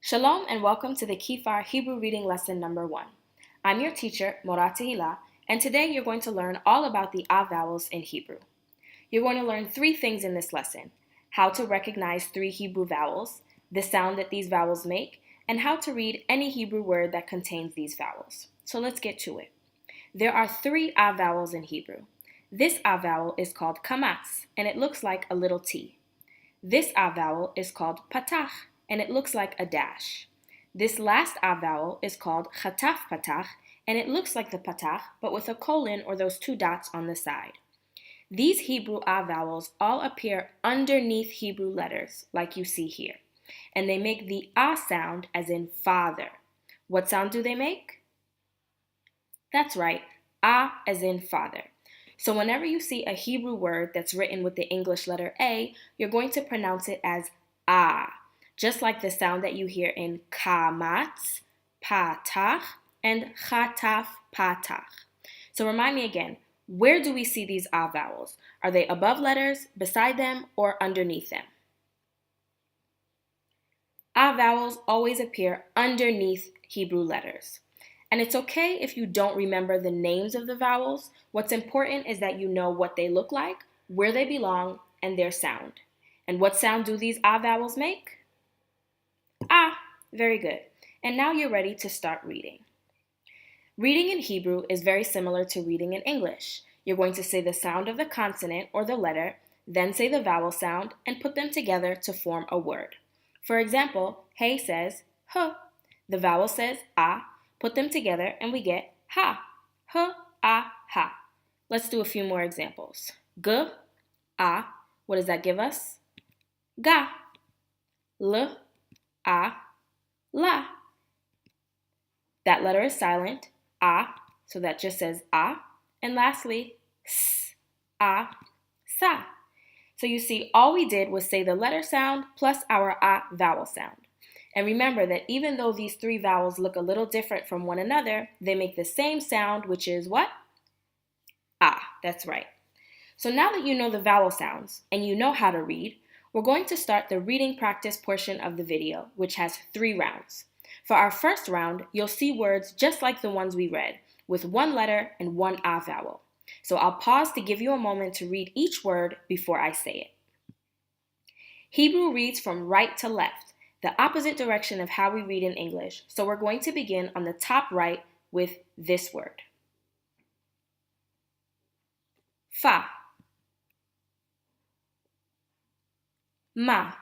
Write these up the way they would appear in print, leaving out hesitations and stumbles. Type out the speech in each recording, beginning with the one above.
Shalom and welcome to the Kefar Hebrew Reading Lesson number 1. I'm your teacher, Mora Tehila, and today you're going to learn all about the vowels in Hebrew. You're going to learn 3 things in this lesson: how to recognize 3 Hebrew vowels, the sound that these vowels make, and how to read any Hebrew word that contains these vowels. So let's get to it. There are 3 vowels in Hebrew. This vowel is called kamatz, and it looks like a little T. This vowel is called patach, and it looks like a dash. This last vowel is called chataf patach, and it looks like the patach, but with a colon or those 2 dots on the side. These Hebrew vowels all appear underneath Hebrew letters, like you see here, and they make the sound as in father. What sound do they make? That's right, as in father. So whenever you see a Hebrew word that's written with the English letter A, you're going to pronounce it as just like the sound that you hear in kamatz, patach, and chataf patach. So remind me again, where do we see these vowels? Are they above letters, beside them, or underneath them? Vowels always appear underneath Hebrew letters. And it's okay if you don't remember the names of the vowels. What's important is that you know what they look like, where they belong, and their sound. And what sound do these vowels make? Very good. And now you're ready to start reading. Reading in Hebrew is very similar to reading in English. You're going to say the sound of the consonant or the letter, then say the vowel sound, and put them together to form a word. For example, hey says h. The vowel says a. Put them together and we get ha. H, a, ha. Let's do a few more examples. G, a. What does that give us? Ga. L, a, la. That letter is silent, a, so that just says a. And lastly, s, a, sa. So you see, all we did was say the letter sound plus our vowel sound. And remember that even though these 3 vowels look a little different from one another, they make the same sound, which is what? That's right. So now that you know the vowel sounds and you know how to read, we're going to start the reading practice portion of the video, which has 3 rounds. For our first round, you'll see words just like the ones we read, with 1 letter and 1 vowel. So I'll pause to give you a moment to read each word before I say it. Hebrew reads from right to left, the opposite direction of how we read in English. So we're going to begin on the top right with this word. Fa. Ma.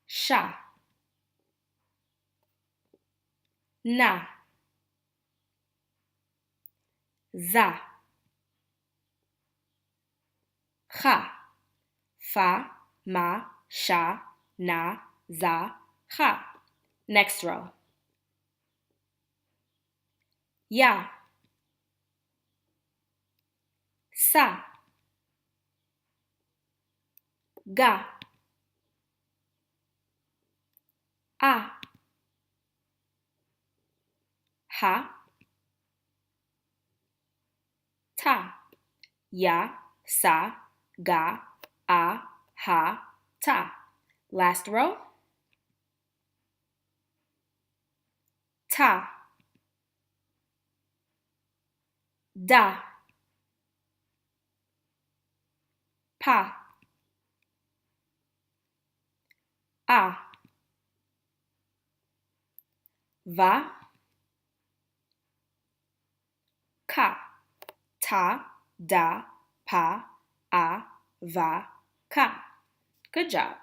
Sha. Na. Za. Cha. Fa, ma, sha, na, za, cha. Next row. Ya. Sa. Ga. A. Ha. Ta. Ya, sa, ga, a, ha, ta. Last row. Ta. Da. Pa. A. Va. Ka. Ta, da, pa, a, va, ka. Good job.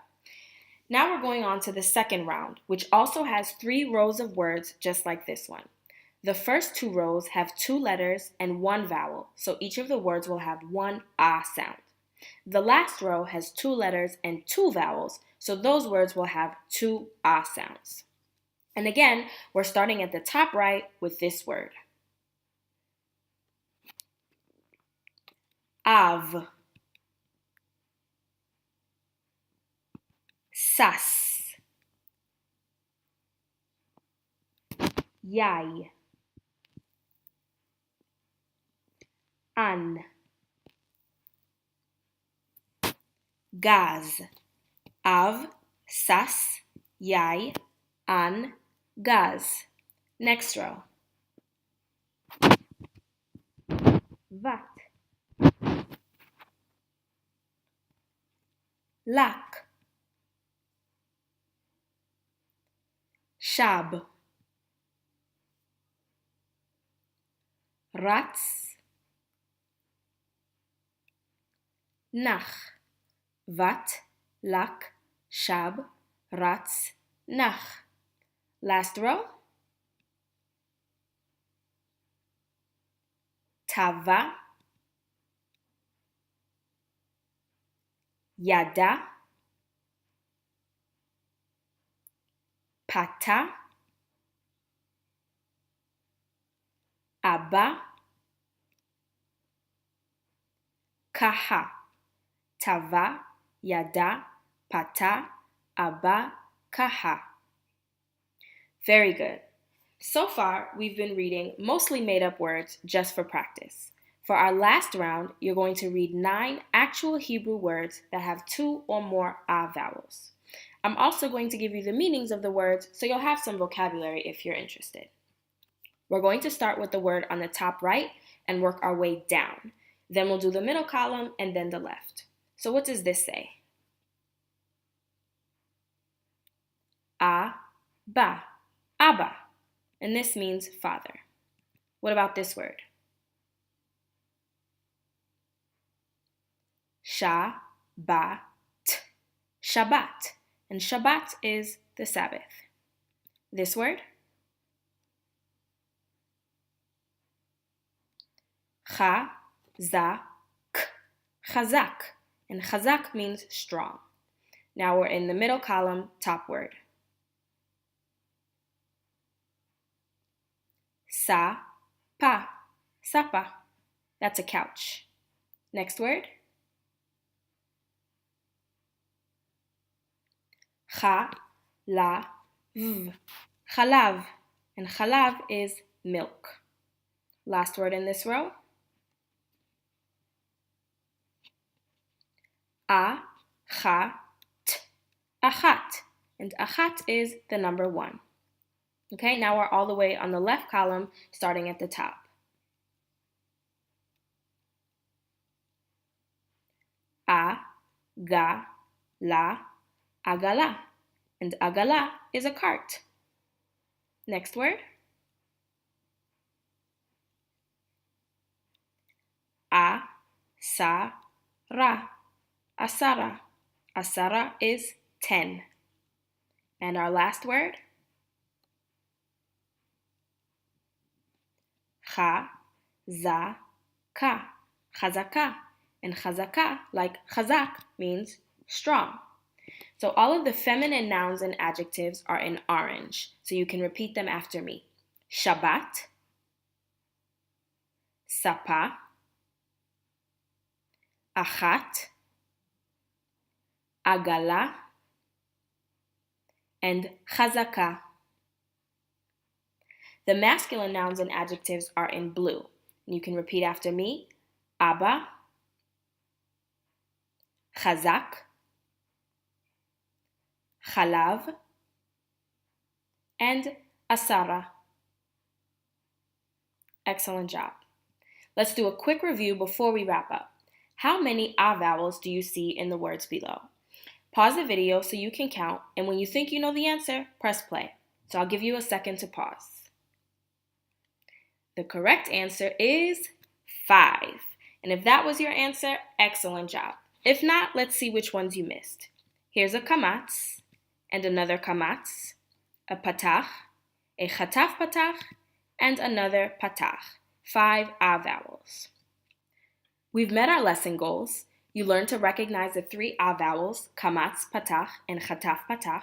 Now we're going on to the second round, which also has 3 rows of words just like this one. The first 2 rows have 2 letters and 1 vowel, so each of the words will have 1 sound. The last row has 2 letters and 2 vowels, so those words will have 2 sounds. And again, we're starting at the top right with this word. Av. Sas. Yai. An. Gaz. Av, sas, yai, an, gaz. Next row. Vat, lak, shab, rats, nach. Vat, lak, shab, rats, nach. Last row. Tava, yada, pata, aba, kaha. Tava, yada, pata, aba, kaha. Very good. So far, we've been reading mostly made-up words just for practice. For our last round, you're going to read 9 actual Hebrew words that have 2 or more vowels. I'm also going to give you the meanings of the words so you'll have some vocabulary if you're interested. We're going to start with the word on the top right and work our way down. Then we'll do the middle column and then the left. So what does this say? Ba, Abba. And this means father. What about this word? Shabbat, Shabbat. And Shabbat is the Sabbath. This word? Chazak, Chazak. And Chazak means strong. Now we're in the middle column, top word. Sapa, Sapa. That's a couch. Next word. Chalav, Chalav. And Chalav is milk. Last word in this row. Achat, Achat. And Achat is the number 1. Okay, now we're all the way on the left column, starting at the top. Agala, Agala. And Agala is a cart. Next word. Asara, Asara. Asara is 10. And our last word. Chazaka, Chazaka. And Chazaka, like Chazak, means strong. So all of the feminine nouns and adjectives are in orange, so you can repeat them after me. Shabbat, Sapa, Achat, Agala, and Chazaka. The masculine nouns and adjectives are in blue. And you can repeat after me. Abba, Chazak, Chalav, and Asara. Excellent job. Let's do a quick review before we wrap up. How many vowels do you see in the words below? Pause the video so you can count, and when you think you know the answer, press play. So I'll give you a second to pause. The correct answer is 5. And if that was your answer, excellent job. If not, let's see which ones you missed. Here's a kamatz, and another kamatz, a patach, a chataf patach, and another patach. 5 vowels. We've met our lesson goals. You learned to recognize the 3 vowels, kamatz, patach, and chataf patach.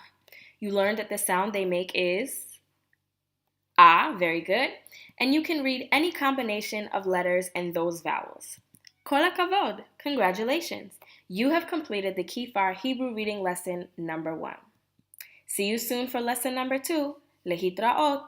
You learned that the sound they make is very good. And you can read any combination of letters and those vowels. Kol hakavod, congratulations. You have completed the Kefar Hebrew reading lesson number 1. See you soon for lesson number 2. Lehitraot.